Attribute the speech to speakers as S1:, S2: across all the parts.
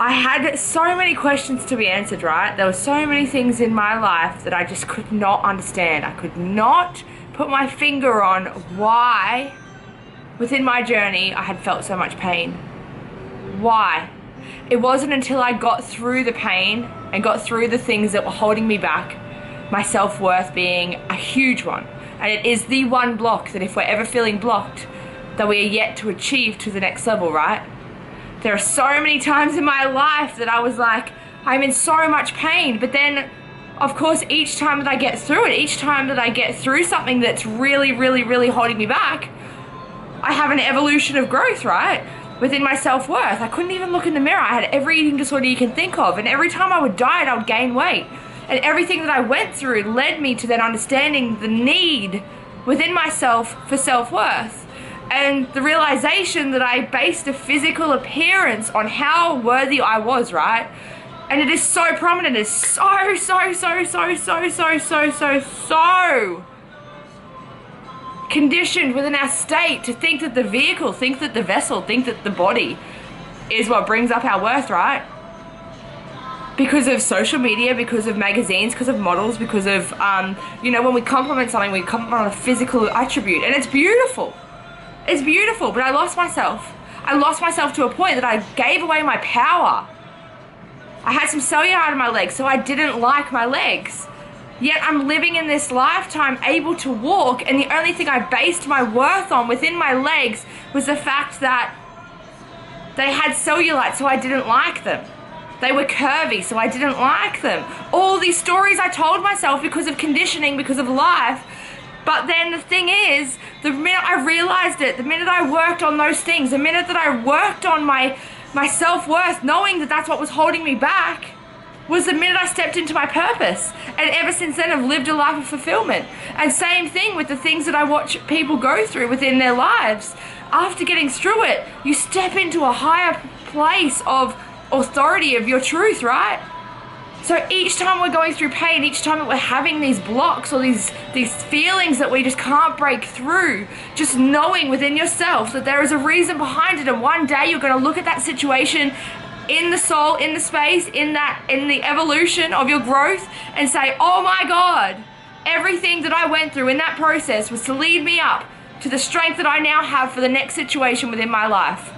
S1: I had so many questions to be answered, right? There were so many things in my life that I just could not understand. I could not put my finger on why within my journey I had felt so much pain. Why? It wasn't until I got through the pain and got through the things that were holding me back, my self-worth being a huge one. And it is the one block that if we're ever feeling blocked, that we are yet to achieve to the next level, right? There are so many times in my life that I was like, I'm in so much pain, but then of course each time that I get through it, each time that I get through something that's really, really, really holding me back, I have an evolution of growth, right? Within my self-worth. I couldn't even look in the mirror. I had every eating disorder you can think of, and every time I would diet, I would gain weight. And everything that I went through led me to then understanding the need within myself for self-worth. And the realization that I based a physical appearance on how worthy I was, right? And it is so prominent. It's so conditioned within our state to think that the vehicle, think that the vessel, think that the body is what brings up our worth, right? Because of social media, because of magazines, because of models, because of, when we compliment something, we compliment on a physical attribute. And it's beautiful. It's beautiful, but I lost myself. I lost myself to a point that I gave away my power. I had some cellulite in my legs, so I didn't like my legs. Yet I'm living in this lifetime able to walk, and the only thing I based my worth on within my legs was the fact that they had cellulite, so I didn't like them. They were curvy, so I didn't like them. All these stories I told myself because of conditioning, because of life. But then the thing is, the minute I realized it, the minute I worked on those things, the minute that I worked on my self-worth, knowing that that's what was holding me back, was the minute I stepped into my purpose. And ever since then, I've lived a life of fulfillment. And same thing with the things that I watch people go through within their lives. After getting through it, you step into a higher place of authority of your truth, right? So each time we're going through pain, each time that we're having these blocks or these feelings that we just can't break through, just knowing within yourself that there is a reason behind it, and one day you're going to look at that situation in the soul, in the space, in the evolution of your growth and say, oh my God, everything that I went through in that process was to lead me up to the strength that I now have for the next situation within my life.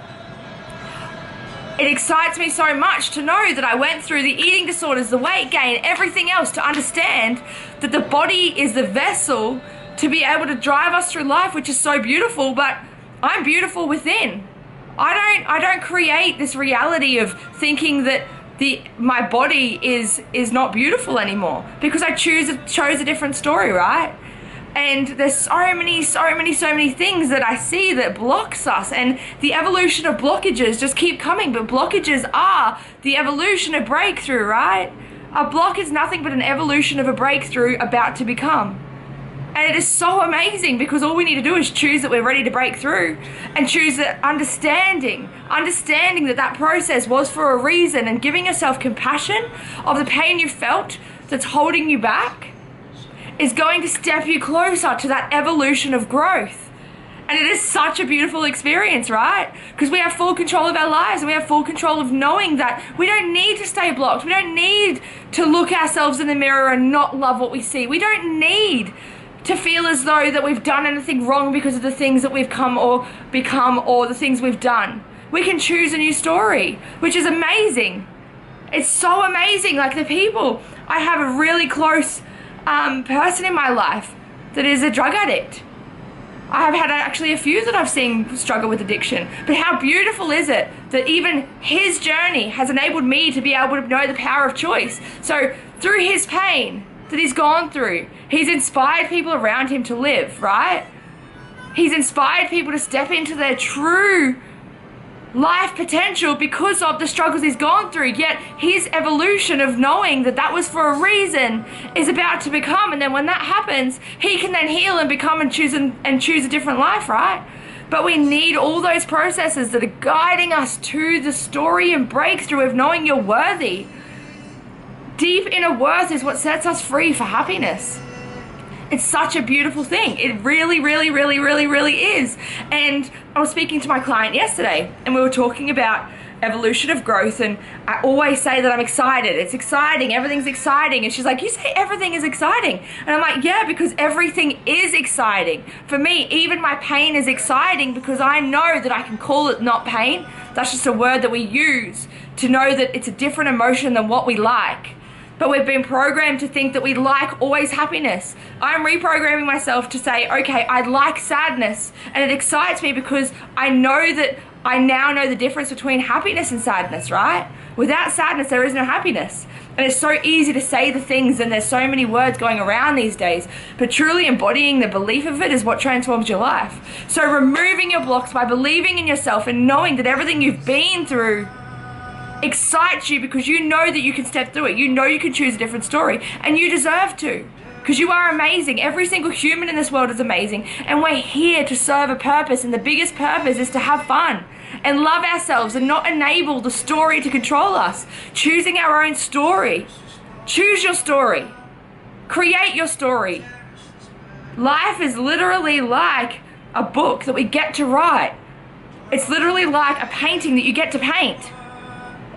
S1: It excites me so much to know that I went through the eating disorders, the weight gain, everything else, to understand that the body is the vessel to be able to drive us through life, which is so beautiful, but I'm beautiful within. I don't create this reality of thinking that my body is not beautiful anymore, because I chose a different story, right? And there's so many things that I see that blocks us, and the evolution of blockages just keep coming, but blockages are the evolution of breakthrough, right? A block is nothing but an evolution of a breakthrough about to become. And it is so amazing, because all we need to do is choose that we're ready to break through, and choose that understanding that process was for a reason, and giving yourself compassion of the pain you felt that's holding you back is going to step you closer to that evolution of growth. And it is such a beautiful experience, right? Because we have full control of our lives, and we have full control of knowing that we don't need to stay blocked. We don't need to look ourselves in the mirror and not love what we see. We don't need to feel as though that we've done anything wrong because of the things that we've come or become, or the things we've done. We can choose a new story, which is amazing. It's so amazing. Like the people, I have a really close person in my life that is a drug addict. I have had actually a few that I've seen struggle with addiction. But how beautiful is it that even his journey has enabled me to be able to know the power of choice. So through his pain that he's gone through, he's inspired people around him to live, right? He's inspired people to step into their true life potential because of the struggles he's gone through. Yet his evolution of knowing that that was for a reason is about to become, and then when that happens, he can then heal and become and choose a different life, right? But we need all those processes that are guiding us to the story and breakthrough of knowing you're worthy. Deep inner worth is what sets us free for happiness. It's such a beautiful thing. It really, really, really, really, really is. And I was speaking to my client yesterday, and we were talking about evolution of growth, and I always say that I'm excited. It's exciting. Everything's exciting. And she's like, you say everything is exciting. And I'm like, yeah, because everything is exciting. For me, even my pain is exciting because I know that I can call it not pain. That's just a word that we use to know that it's a different emotion than what we like. But we've been programmed to think that we like always happiness. I'm reprogramming myself to say, okay, I like sadness. And it excites me because I know that I now know the difference between happiness and sadness, right? Without sadness, there is no happiness. And it's so easy to say the things, and there's so many words going around these days, but truly embodying the belief of it is what transforms your life. So removing your blocks by believing in yourself and knowing that everything you've been through excites you because you know that you can step through it. You know you can choose a different story, and you deserve to, because you are amazing. Every single human in this world is amazing, and we're here to serve a purpose, and the biggest purpose is to have fun and love ourselves and not enable the story to control us. Choosing our own story. Choose your story. Create your story. Life is literally like a book that we get to write. It's literally like a painting that you get to paint.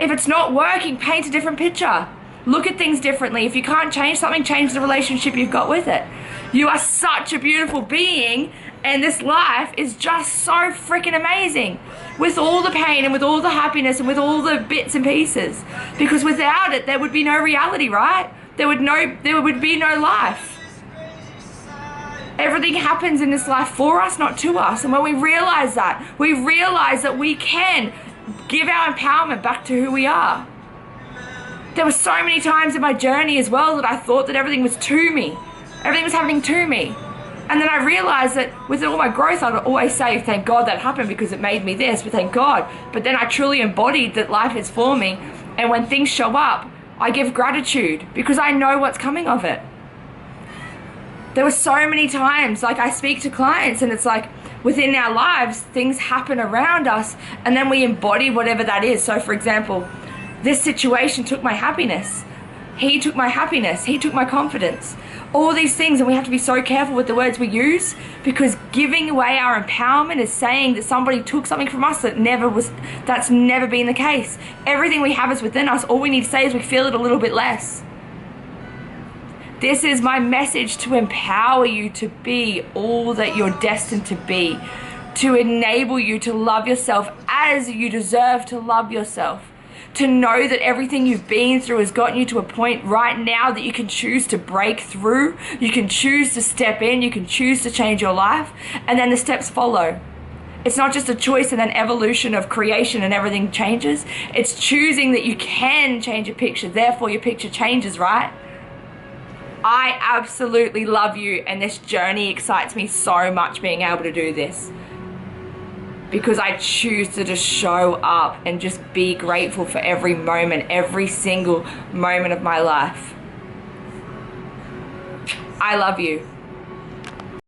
S1: If it's not working, paint a different picture. Look at things differently. If you can't change something, change the relationship you've got with it. You are such a beautiful being, and this life is just so freaking amazing. With all the pain and with all the happiness and with all the bits and pieces. Because without it, there would be no reality, right? There would be no life. Everything happens in this life for us, not to us. And when we realize that we can give our empowerment back to who we are. There were so many times in my journey as well that I thought that everything was to me. Everything was happening to me. And then I realized that with all my growth, I'd always say, thank God that happened because it made me this, but thank God. But then I truly embodied that life is for me. And when things show up, I give gratitude because I know what's coming of it. There were so many times, like I speak to clients and it's like within our lives, things happen around us and then we embody whatever that is. So for example, this situation took my happiness. He took my happiness. He took my confidence. All these things, and we have to be so careful with the words we use because giving away our empowerment is saying that somebody took something from us that's never been the case. Everything we have is within us. All we need to say is we feel it a little bit less. This is my message to empower you to be all that you're destined to be, to enable you to love yourself as you deserve to love yourself. To know that everything you've been through has gotten you to a point right now that you can choose to break through, you can choose to step in, you can choose to change your life, and then the steps follow. It's not just a choice and then evolution of creation and everything changes. It's choosing that you can change your picture, therefore your picture changes, right? I absolutely love you, and this journey excites me so much being able to do this. Because I choose to just show up and just be grateful for every moment, every single moment of my life. I love you.